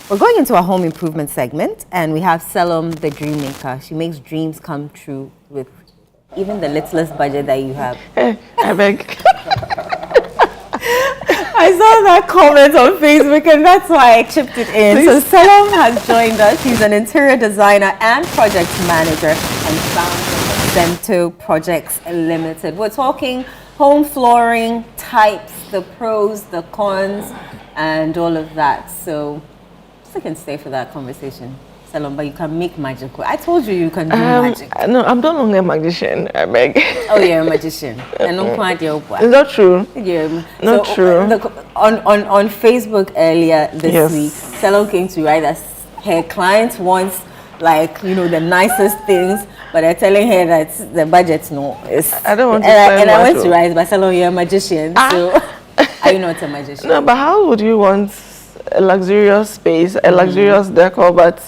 We're going into a home improvement segment, and we have Selom, the dream maker. She makes dreams come true with even the littlest budget that you have. I beg. I saw that comment on Facebook, and that's why I chipped it in. Please. So Selom has joined us. She's an interior designer and project manager and founder of Cento Projects Limited. We're talking home flooring types, the pros, the cons, and all of that. So I can stay for that conversation, Selom, but you can make magic. I told you you can do magic. No, I'm no longer a magician, I beg. Oh, you're a magician. Is that true? Yeah. Not true. On Facebook earlier this week, Selom came to write that her client wants, like, you know, the nicest things, but they're telling her that the budget's no. I don't want to spend and I went to write, but Selom, you're a magician. So, are you not a magician? No, but how would you want a luxurious space, a luxurious decor, but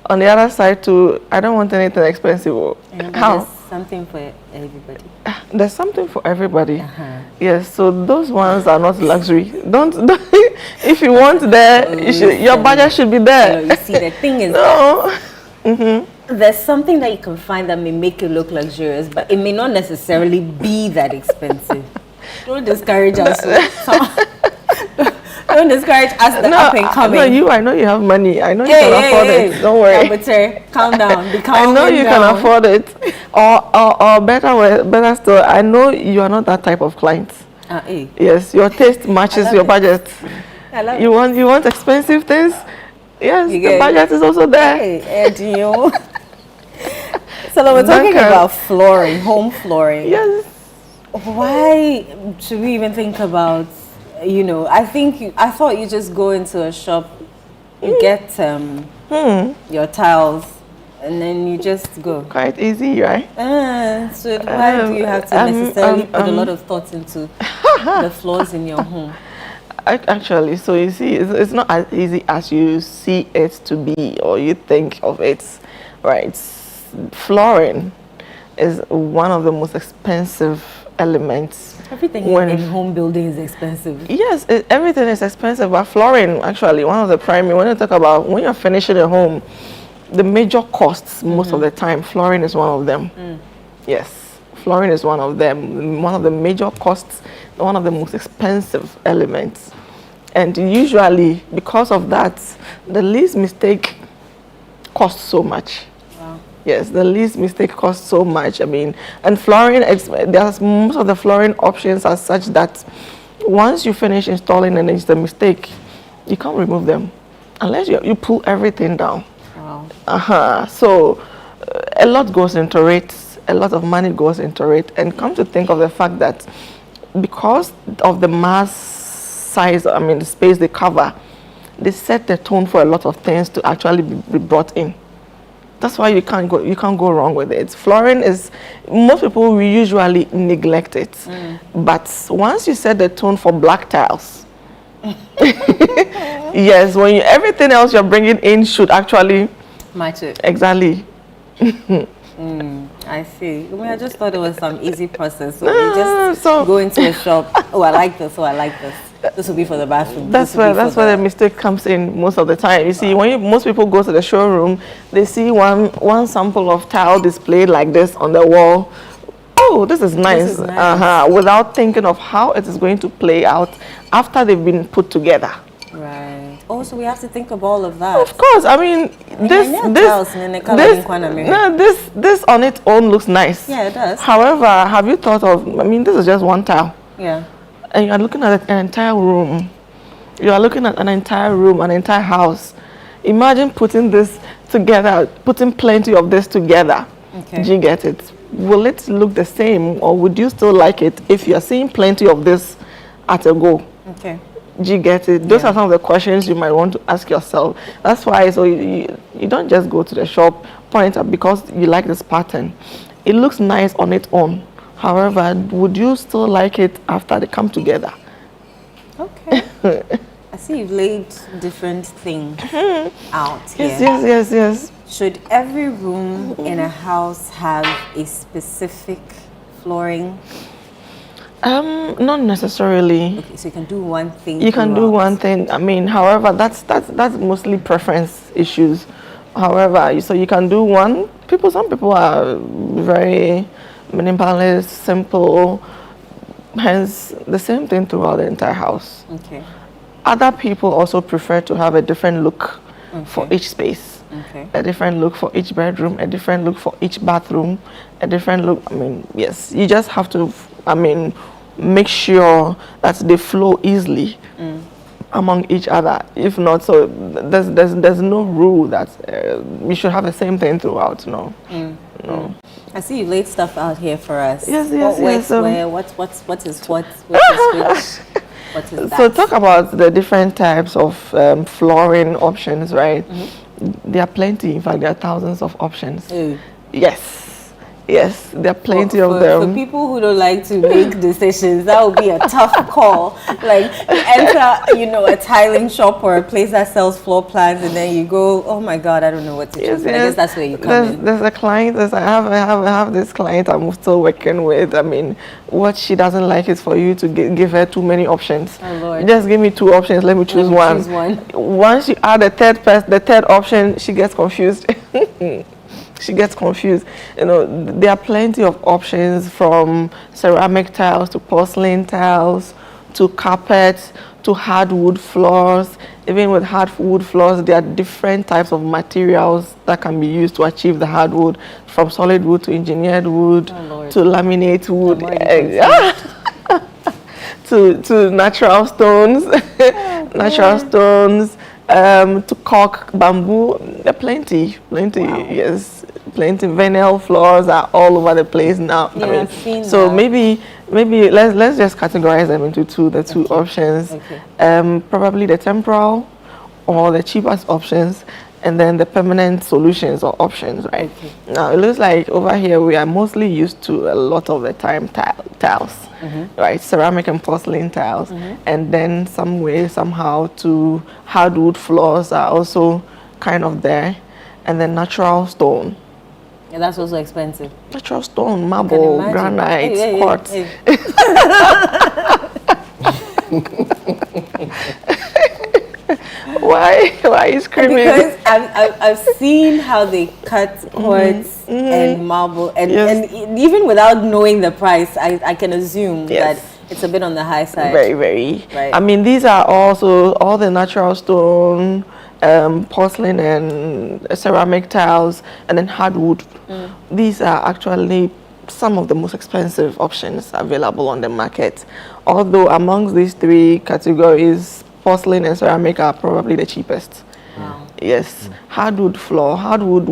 on the other side too, I don't want anything expensive. How? There's something for everybody. There's something for everybody. Yes, so those ones are not luxury. Don't if you want there, your budget should be there. You see, the thing is, there's something that you can find that may make it look luxurious, but it may not necessarily be that expensive. Don't discourage us. Don't discourage us, the up and coming. No, I know you have money. I know you can afford it. Don't worry. Calm down. I know you can afford it. Or better still, I know you are not that type of client. Yes, your taste matches your budget. You want expensive things? Yes, the budget is also there. So we're talking about flooring, home flooring. Yes. Why should we even think about, you know, I thought you just go into a shop, you get your tiles, and then you just go. Quite easy, right? So why do you have to necessarily put a lot of thought into the floors in your home? Actually, so you see, it's not as easy as you see it to be or you think of it, right? Flooring is one of the most expensive elements. Everything in home building is expensive. Yes, everything is expensive, but flooring actually one of the primary. When you talk about when you're finishing a home, the major costs most of the time, flooring is one of them. Yes, flooring is one of them. One of the major costs, one of the most expensive elements, and usually because of that, the least mistake costs so much. Yes, the least mistake costs so much. I mean, and flooring, there's most of the flooring options are such that once you finish installing and it's a mistake, you can't remove them unless you pull everything down. Wow. So a lot goes into it, a lot of money goes into it, and come to think of the fact that because of the mass size, I mean, the space they cover, they set the tone for a lot of things to actually be brought in. That's why you can't go wrong with it. Flooring is, most people will usually neglect it, but once you set the tone for black tiles, yes, when everything else you're bringing in should actually match it. Exactly. I see. I mean, I just thought it was some easy process. So you just go into a shop. Oh, I like this. Oh, I like this. This will be for the bathroom. That's where the mistake comes in most of the time. You see, when most people go to the showroom, they see one sample of tile displayed like this on the wall. Oh, this is nice. This is nice. Without thinking of how it is going to play out after they've been put together. Right. Oh, so we have to think of all of that. Of course. I mean, this on its own looks nice. Yeah, it does. However, have you thought of, I mean, this is just one tile. Yeah. And you're looking at an entire room. You are looking at an entire room, an entire house. Imagine putting this together, putting plenty of this together. Okay. Do you get it? Will it look the same, or would you still like it if you're seeing plenty of this at a go? Okay. Do you get it? Those are some of the questions you might want to ask yourself. That's why you don't just go to the shop, point out because you like this pattern. It looks nice on its own. However, would you still like it after they come together? Okay. I see you've laid different things out here. Yes. Should every room in a house have a specific flooring? Not necessarily. Okay, so you can do one thing. You can do one thing. I mean, however, that's mostly preference issues. However, so you can do one. Some people are very minimalist, simple. Hence, the same thing throughout the entire house. Okay. Other people also prefer to have a different look for each space. Okay. A different look for each bedroom, a different look for each bathroom, a different look. I mean, yes, you just have to, make sure that they flow easily among each other. If not, so there's no rule that we should have the same thing throughout. No, no. I see you laid stuff out here for us. Yes. Where? What is what? What is which? What is that? So talk about the different types of flooring options, right? There are plenty. In fact, there are thousands of options. Yes, there are plenty of them. For people who don't like to make decisions, that would be a tough call. Like, you enter, a tiling shop or a place that sells floor plans, and then you go, oh my God, I don't know what to choose. But I guess that's where you come in. There's a client. I have this client I'm still working with. I mean, what she doesn't like is for you to give her too many options. Oh Lord. Just give me 2 options. Let me choose one. Once you add the third option, she gets confused. She gets confused. There are plenty of options, from ceramic tiles to porcelain tiles to carpets to hardwood floors. Even with hardwood floors, there are different types of materials that can be used to achieve the hardwood, from solid wood to engineered wood to laminate wood, to natural stones, to cork bamboo. There are plenty. Wow. Yes, plenty. Vinyl floors are all over the place now. Yeah, I've seen so that. maybe let's just categorize them into the two options. Okay. Probably the temporal or the cheapest options, and then the permanent solutions or options, right? Okay. Now it looks like over here we are mostly used to a lot of the time tiles, right? Ceramic and porcelain tiles, and then somehow to hardwood floors are also kind of there, and then natural stone. Yeah, that's also expensive. Natural stone, marble, granite, quartz. Why are you screaming? Because I've seen how they cut quartz and marble, and even without knowing the price, I can assume that it's a bit on the high side. Very, very. Right. I mean, these are also all the natural stone, porcelain and ceramic tiles, and then hardwood. These are actually some of the most expensive options available on the market. Although amongst these 3 categories, porcelain and ceramic are probably the cheapest. Wow. Yes. Hardwood floor, hardwood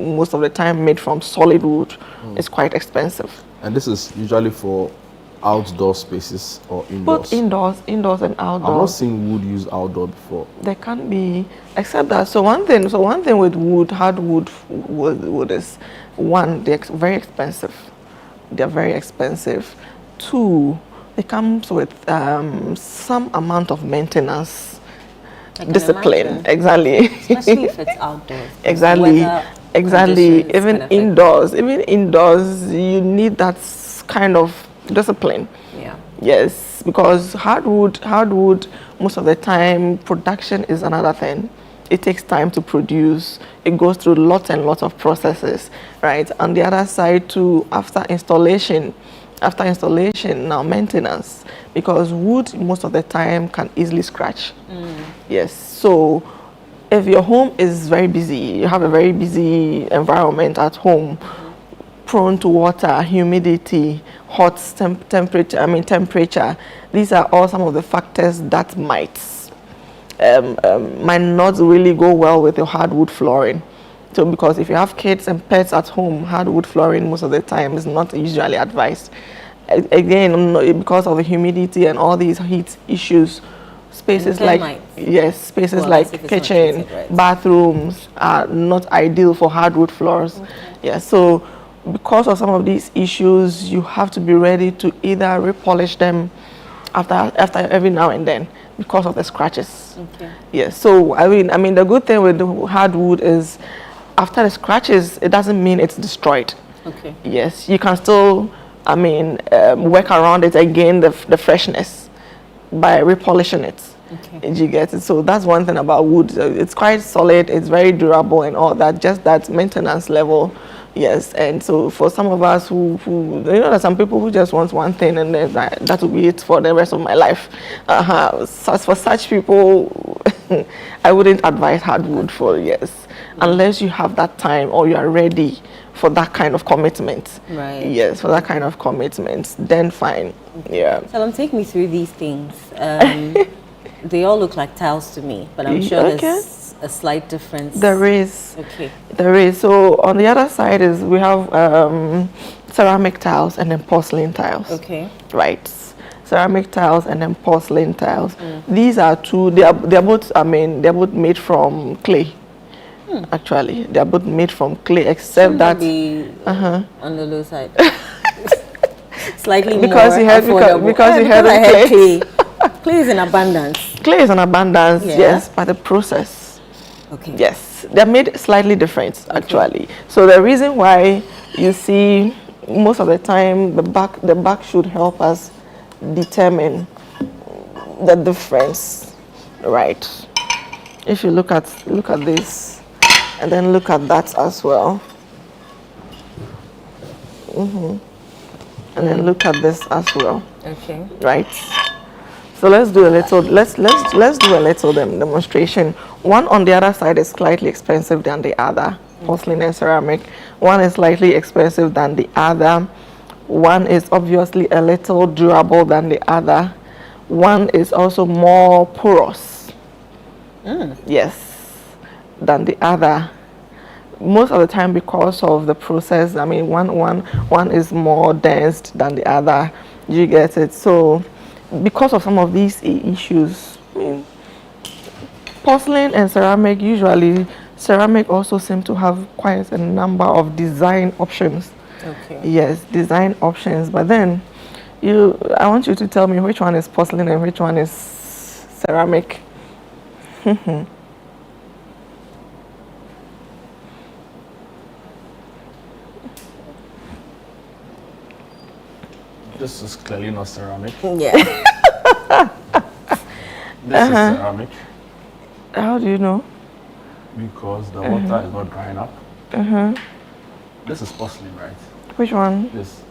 most of the time made from solid wood is quite expensive. And this is usually for outdoor spaces or indoors? Both indoors and outdoors. I've not seen wood used outdoor before. There can be, except that. So one thing with wood, hardwood wood is, one, they're very expensive. They're very expensive. 2, it comes with some amount of maintenance, discipline. Exactly. Especially if it's outdoors. Exactly. Even indoors, you need that kind of discipline. Yeah. Yes, because hardwood, most of the time, production is another thing. It takes time to produce. It goes through lots and lots of processes, right? On the other side too, after installation, now maintenance, because wood most of the time can easily scratch. Yes, so if your home is very busy, you have a very busy environment at home, prone to water, humidity, hot temperature, these are all some of the factors that might not really go well with your hardwood flooring. So because if you have kids and pets at home, hardwood flooring most of the time is not usually advised. Again, because of the humidity and all these heat issues, spaces like kitchen, bathrooms are not ideal for hardwood floors. Yeah, so because of some of these issues, you have to be ready to either repolish them after every now and then because of the scratches. Okay. Yeah, so I mean the good thing with the hardwood is after the scratches, it doesn't mean it's destroyed. Okay. Yes, you can still work around it and gain the freshness by repolishing it. Okay. You get it? So that's one thing about wood. It's quite solid, it's very durable and all that, just that maintenance level. Yes, and so for some of us who there's some people who just want one thing and then that will be it for the rest of my life. For such people, I wouldn't advise hardwood for years, unless you have that time or you are ready for that kind of commitment. Right. Yes, for that kind of commitment, then fine. Yeah. So take me through these things. They all look like tiles to me, but I'm sure there's a slight difference. There is. Okay. There is. So on the other side is we have ceramic tiles and then porcelain tiles. Okay. Right. Ceramic tiles and then porcelain tiles. These are two. They're both. They're both made from clay. Actually, they're both made from clay, except Shouldn't that be on the low side. Slightly because more you had affordable. because you Because had I had clay. clay. Clay is in abundance. Clay is an abundance, Yeah. yes, but the process. Okay. Yes, they're made slightly different actually. So the reason why you see most of the time the back should help us determine the difference, right? If you look at this and then look at that as well, and then look at this as well, Okay. right? So let's do a little demonstration. One on the other side is slightly expensive than the other, porcelain and ceramic. One is slightly expensive than the other. One is obviously a little durable than the other. One is also more porous. Yes, than the other. Most of the time because of the process. One is more dense than the other. You get it? So because of some of these issues, porcelain and ceramic, usually ceramic also seem to have quite a number of design options. Okay. Yes, design options. But then I want you to tell me which one is porcelain and which one is ceramic. This is clearly not ceramic. Yeah. This is ceramic How do you know? because the water is not drying up. This is porcelain, right? Which one? This.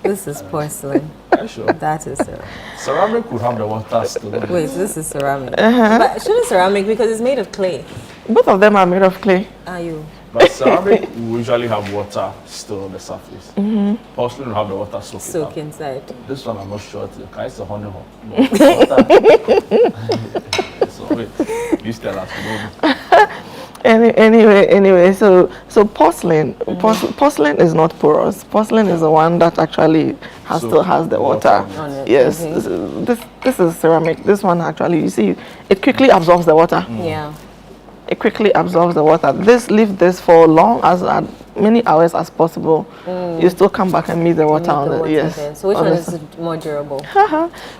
This is porcelain. Are you sure? That is ceramic. Ceramic would have the water still. Wait, this is ceramic. But shouldn't ceramic because it's made of clay. Both of them are made of clay. Are you? But ceramic will usually have water still on the surface. Porcelain will have the water soak it Soak up. inside. This one I'm not sure. It's a honey hole. So wait, you tell us. Anyway, so porcelain porcelain is not porous. Porcelain is the one that actually still has the water. On it. Yes, this is ceramic. This one actually, you see, it quickly absorbs the water. Yeah. It quickly absorbs the water. Leave this for many hours as possible. You still come back and meet the water on it. Yes. There. So which one is more durable?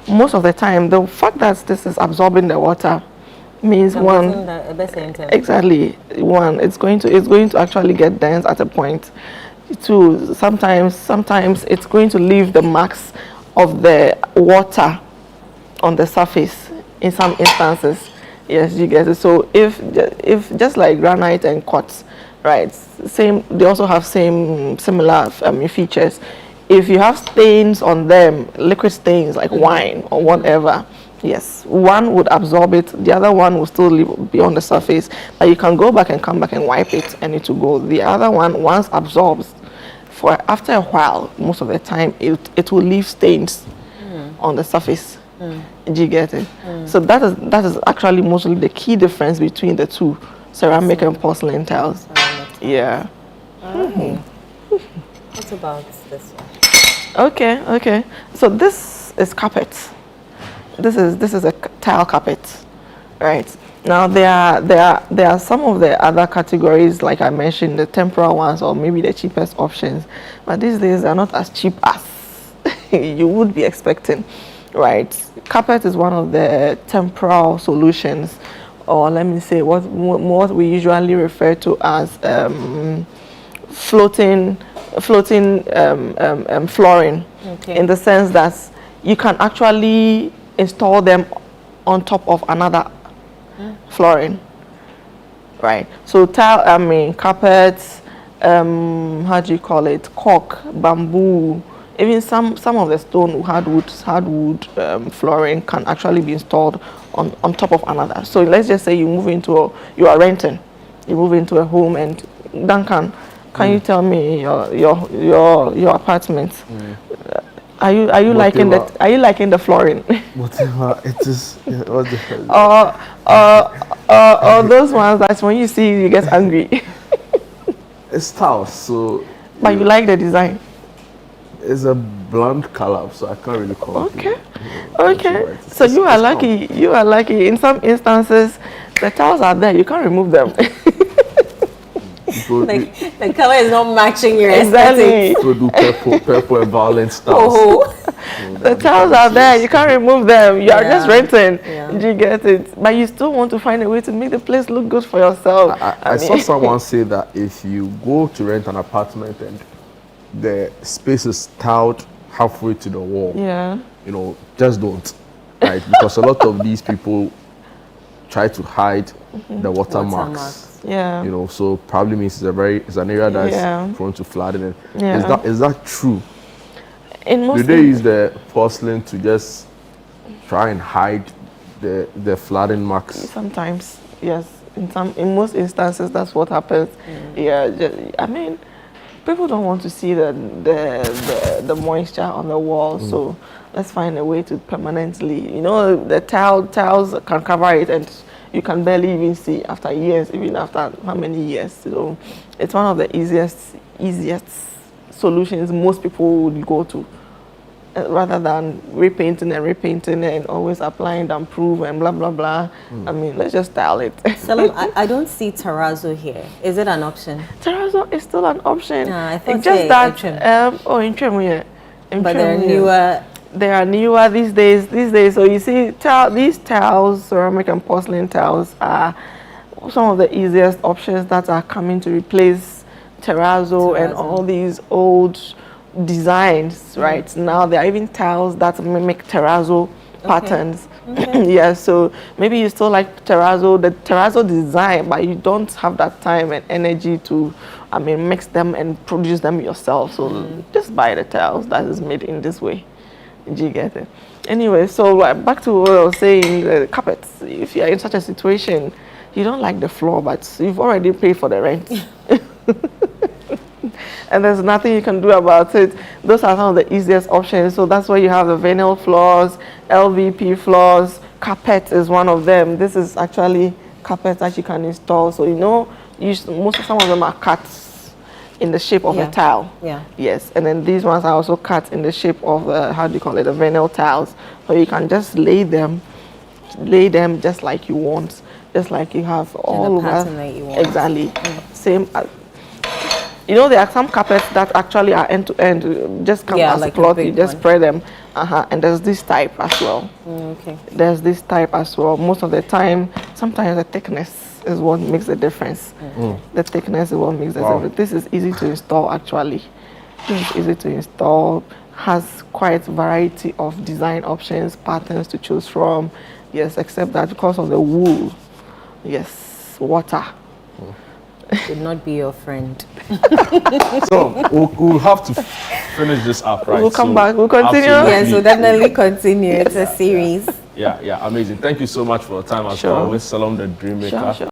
Most of the time, the fact that this is absorbing the water means exactly one, it's going to actually get dense at a point. Two, sometimes it's going to leave the marks of the water on the surface in some instances. Yes, you get it. So if just like granite and quartz, right? They also have similar features. If you have stains on them, liquid stains like wine or whatever, yes, one would absorb it. The other one will still be on the surface. But you can go back and come back and wipe it, and it will go. The other one, once absorbs, after a while, most of the time, it will leave stains on the surface. Do you get it? So that is actually mostly the key difference between the two, ceramic and porcelain tiles. Yeah. What about this one? Okay. So this is carpet. This is a tile carpet, right? Now there are some of the other categories, like I mentioned, the temporal ones or maybe the cheapest options, but these days they're not as cheap as you would be expecting. Right, carpet is one of the temporal solutions, or let me say what we usually refer to as floating floating flooring, Okay. in the sense that you can actually install them on top of another flooring, right? So carpets, how do you call it? Cork, bamboo, even some of the stone hardwood flooring can actually be installed on top of another. So let's just say you are renting, you move into a home, and Duncan, can you tell me your apartment? Are you liking that? Are you liking the flooring? Whatever it is, yeah, what the hell? Or those ones that when you see you get angry. It's tiles, so. But you like the design. It's a blunt color, so I can't really call it. Okay. Okay. So you are lucky. You are lucky. In some instances, the tiles are there. You can't remove them. The color is not matching your Exactly. So do purple and violet styles. Oh. The tiles are there. You can't remove them. You are just renting. Yeah. You get it. But you still want to find a way to make the place look good for yourself. I saw someone say that if you go to rent an apartment and the space is tiled halfway to the wall, you know, just don't, right? Because a lot of these people try to hide the watermarks. Yeah. You know, so probably means it's an area that's prone to flooding. And is that true? Do they use the porcelain to just try and hide the flooding marks? Sometimes, yes. In most instances, that's what happens. Yeah. I mean, people don't want to see the moisture on the wall, so let's find a way to permanently, you know, the tiles can cover it, and you can barely even see after years, even after how many years. So it's one of the easiest solutions most people would go to, rather than repainting and always applying damp-proof and blah blah blah. I mean, let's just tile it. Salam, I don't see terrazzo here. Is it an option? Terrazzo is still an option. I thought it's just that in trim, but they're newer. They are newer these days. So you see, these tiles, ceramic and porcelain tiles, are some of the easiest options that are coming to replace terrazzo and all these old designs. Right now, there are even tiles that mimic terrazzo patterns. Yeah, so maybe you still like the terrazzo design, but you don't have that time and energy to, mix them and produce them yourself. So just buy the tiles that is made in this way. Do you get it? Anyway, so back to what I was saying, the carpets. If you're in such a situation, you don't like the floor, but you've already paid for the rent. And there's nothing you can do about it. Those are some of the easiest options. So that's why you have the vinyl floors, LVP floors. Carpet is one of them. This is actually carpet that you can install. So, you know, some of them are cut in the shape of a tile. Yeah. Yes. And then these ones are also cut in the shape of the vinyl tiles. So you can just lay them just like you want, just like you have all over. Pattern that you want. Exactly. Same. You know, there are some carpets that actually are end to end, just come as a cloth. You just spread them. And there's this type as well. Okay. There's this type as well. Most of the time, sometimes the thickness is what makes the difference. The thickness is what makes the difference. This is easy to install, actually. This is easy to install. Has quite a variety of design options, patterns to choose from. Yes, except that because of the wool, yes, water. Should not be your friend. So we'll have to finish this up, right? We'll come back. We'll continue. Yes, we'll definitely continue. It's a series. Yeah, amazing. Thank you so much for your time as always. Salam the Dream Maker.